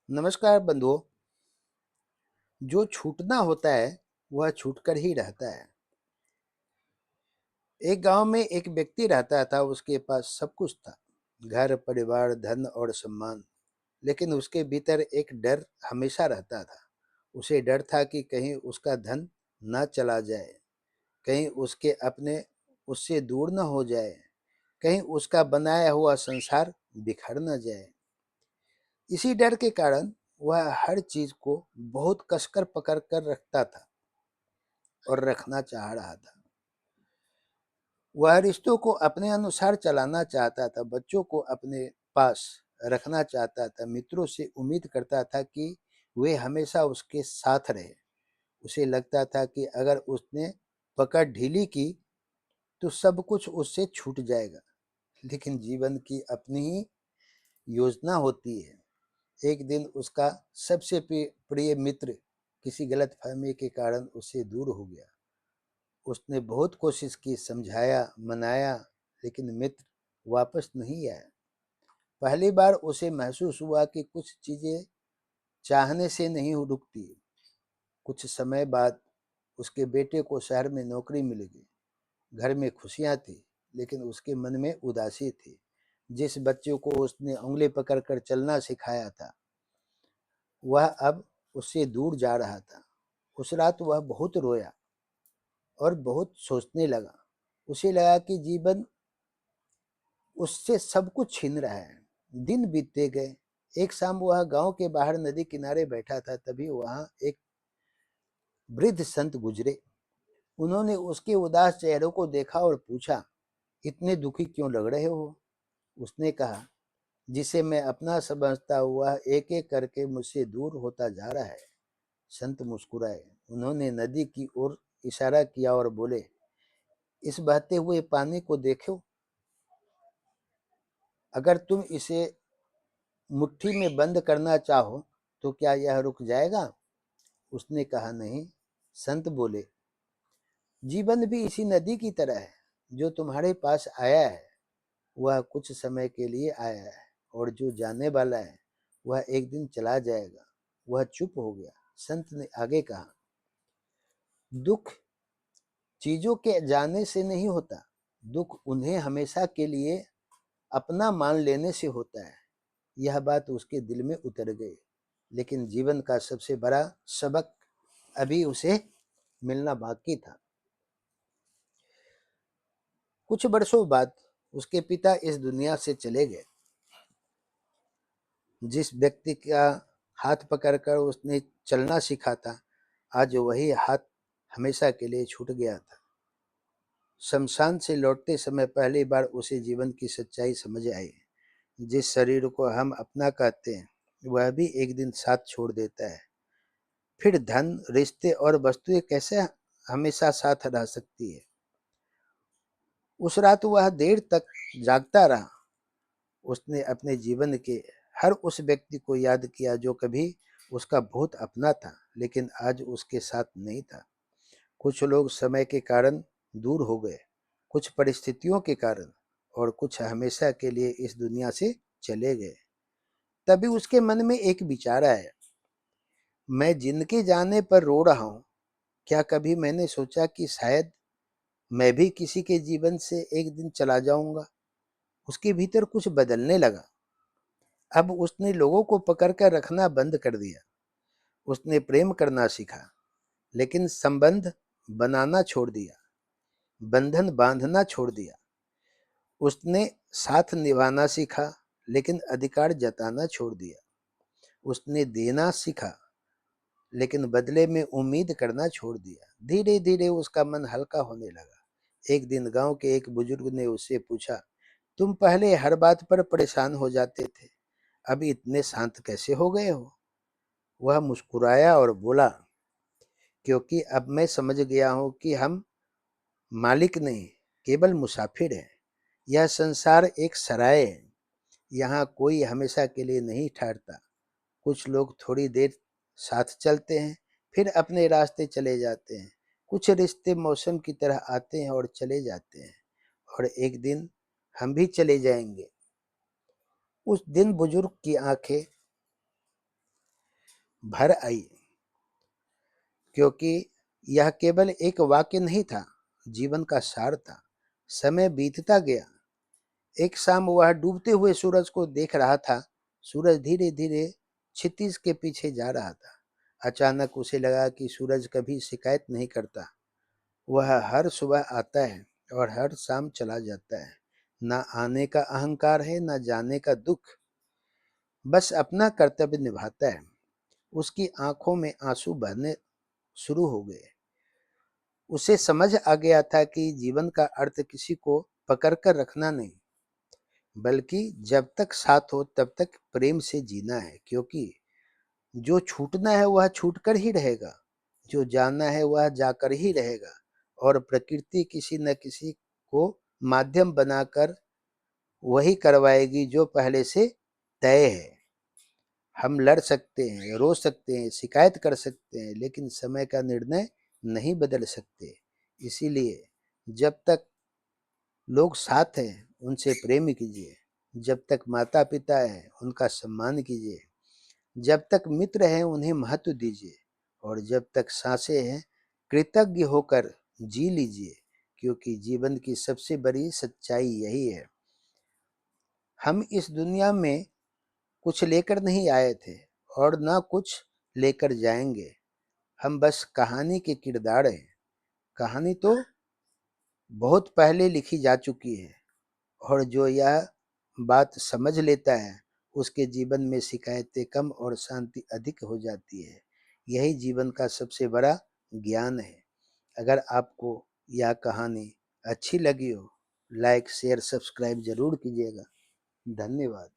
नमस्कार बंधुओं। जो छूटना होता है वह छूटकर ही रहता है। एक गांव में एक व्यक्ति रहता था। उसके पास सब कुछ था, घर, परिवार, धन और सम्मान। लेकिन उसके भीतर एक डर हमेशा रहता था। उसे डर था कि कहीं उसका धन न चला जाए, कहीं उसके अपने उससे दूर न हो जाए, कहीं उसका बनाया हुआ संसार बिखर न जाए। इसी डर के कारण वह हर चीज को बहुत कसकर पकड़ कर रखता था और रखना चाह रहा था। वह रिश्तों को अपने अनुसार चलाना चाहता था, बच्चों को अपने पास रखना चाहता था, मित्रों से उम्मीद करता था कि वे हमेशा उसके साथ रहे। उसे लगता था कि अगर उसने पकड़ ढीली की तो सब कुछ उससे छूट जाएगा। लेकिन जीवन की अपनी ही योजना होती है। एक दिन उसका सबसे प्रिय मित्र किसी गलतफहमी के कारण उससे दूर हो गया। उसने बहुत कोशिश की, समझाया, मनाया, लेकिन मित्र वापस नहीं आया। पहली बार उसे महसूस हुआ कि कुछ चीजें चाहने से नहीं रुकती। कुछ समय बाद उसके बेटे को शहर में नौकरी मिल गई। घर में खुशियां थी, लेकिन उसके मन में उदासी थी। जिस बच्चे को उसने उंगली पकड़कर चलना सिखाया था, वह अब उससे दूर जा रहा था। उस रात वह बहुत रोया और बहुत सोचने लगा। उसे लगा कि जीवन उससे सब कुछ छीन रहा है। दिन बीतते गए। एक शाम वह गांव के बाहर नदी किनारे बैठा था। तभी वहां एक वृद्ध संत गुजरे। उन्होंने उसके उदास चेहरे को देखा और पूछा, इतने दुखी क्यों लग रहे हो? उसने कहा, जिसे मैं अपना समझता हुआ एक एक करके मुझसे दूर होता जा रहा है। संत मुस्कुराए। उन्होंने नदी की ओर इशारा किया और बोले, इस बहते हुए पानी को देखो। अगर तुम इसे मुट्ठी में बंद करना चाहो तो क्या यह रुक जाएगा? उसने कहा, नहीं। संत बोले, जीवन भी इसी नदी की तरह है। जो तुम्हारे पास आया है वह कुछ समय के लिए आया है, और जो जाने वाला है वह एक दिन चला जाएगा। वह चुप हो गया। संत ने आगे कहा, दुख चीजों के जाने से नहीं होता, दुख उन्हें हमेशा के लिए अपना मान लेने से होता है। यह बात उसके दिल में उतर गई। लेकिन जीवन का सबसे बड़ा सबक अभी उसे मिलना बाकी था। कुछ वर्षों बाद उसके पिता इस दुनिया से चले गए। जिस व्यक्ति का हाथ पकड़कर उसने चलना सीखा था, आज वही हाथ हमेशा के लिए छूट गया था। शमशान से लौटते समय पहली बार उसे जीवन की सच्चाई समझ आई। जिस शरीर को हम अपना कहते हैं वह भी एक दिन साथ छोड़ देता है। फिर धन, रिश्ते और वस्तुएं कैसे हमेशा साथ रह सकती है? उस रात वह देर तक जागता रहा। उसने अपने जीवन के हर उस व्यक्ति को याद किया जो कभी उसका बहुत अपना था, लेकिन आज उसके साथ नहीं था। कुछ लोग समय के कारण दूर हो गए, कुछ परिस्थितियों के कारण, और कुछ हमेशा के लिए इस दुनिया से चले गए। तभी उसके मन में एक विचार आया, मैं जिनके जाने पर रो रहा हूँ, क्या कभी मैंने सोचा कि शायद मैं भी किसी के जीवन से एक दिन चला जाऊंगा? उसके भीतर कुछ बदलने लगा। अब उसने लोगों को पकड़कर रखना बंद कर दिया। उसने प्रेम करना सीखा, लेकिन संबंध बनाना छोड़ दिया, बंधन बांधना छोड़ दिया। उसने साथ निभाना सीखा, लेकिन अधिकार जताना छोड़ दिया। उसने देना सीखा, लेकिन बदले में उम्मीद करना छोड़ दिया। धीरे धीरे उसका मन हल्का होने लगा। एक दिन गांव के एक बुजुर्ग ने उससे पूछा, तुम पहले हर बात पर परेशान हो जाते थे, अब इतने शांत कैसे हो गए हो? वह मुस्कुराया और बोला, क्योंकि अब मैं समझ गया हूं कि हम मालिक नहीं, केवल मुसाफिर हैं। यह संसार एक सराय है। यहाँ कोई हमेशा के लिए नहीं ठहरता। कुछ लोग थोड़ी देर साथ चलते हैं, फिर अपने रास्ते चले जाते हैं। कुछ रिश्ते मौसम की तरह आते हैं और चले जाते हैं, और एक दिन हम भी चले जाएंगे। उस दिन बुजुर्ग की आंखें भर आई, क्योंकि यह केवल एक वाक्य नहीं था, जीवन का सार था। समय बीतता गया। एक शाम वह डूबते हुए सूरज को देख रहा था। सूरज धीरे धीरे क्षितिज के पीछे जा रहा था। अचानक उसे लगा कि सूरज कभी शिकायत नहीं करता। वह हर सुबह आता है और हर शाम चला जाता है। ना आने का अहंकार है, ना जाने का दुख, बस अपना कर्तव्य निभाता है। उसकी आंखों में आंसू बहने शुरू हो गए। उसे समझ आ गया था कि जीवन का अर्थ किसी को पकड़ कर रखना नहीं, बल्कि जब तक साथ हो तब तक प्रेम से जीना है। क्योंकि जो छूटना है वह छूट कर ही रहेगा, जो जाना है वह जाकर ही रहेगा, और प्रकृति किसी न किसी को माध्यम बनाकर वही करवाएगी जो पहले से तय है। हम लड़ सकते हैं, रो सकते हैं, शिकायत कर सकते हैं, लेकिन समय का निर्णय नहीं बदल सकते। इसीलिए जब तक लोग साथ हैं उनसे प्रेम कीजिए, जब तक माता पिता हैं उनका सम्मान कीजिए, जब तक मित्र हैं उन्हें महत्व दीजिए, और जब तक सांसें हैं कृतज्ञ होकर जी लीजिए। क्योंकि जीवन की सबसे बड़ी सच्चाई यही है, हम इस दुनिया में कुछ लेकर नहीं आए थे और ना कुछ लेकर जाएंगे। हम बस कहानी के किरदार हैं। कहानी तो बहुत पहले लिखी जा चुकी है, और जो यह बात समझ लेता है उसके जीवन में शिकायतें कम और शांति अधिक हो जाती है। यही जीवन का सबसे बड़ा ज्ञान है। अगर आपको यह कहानी अच्छी लगी हो, लाइक शेयर सब्सक्राइब जरूर कीजिएगा। धन्यवाद।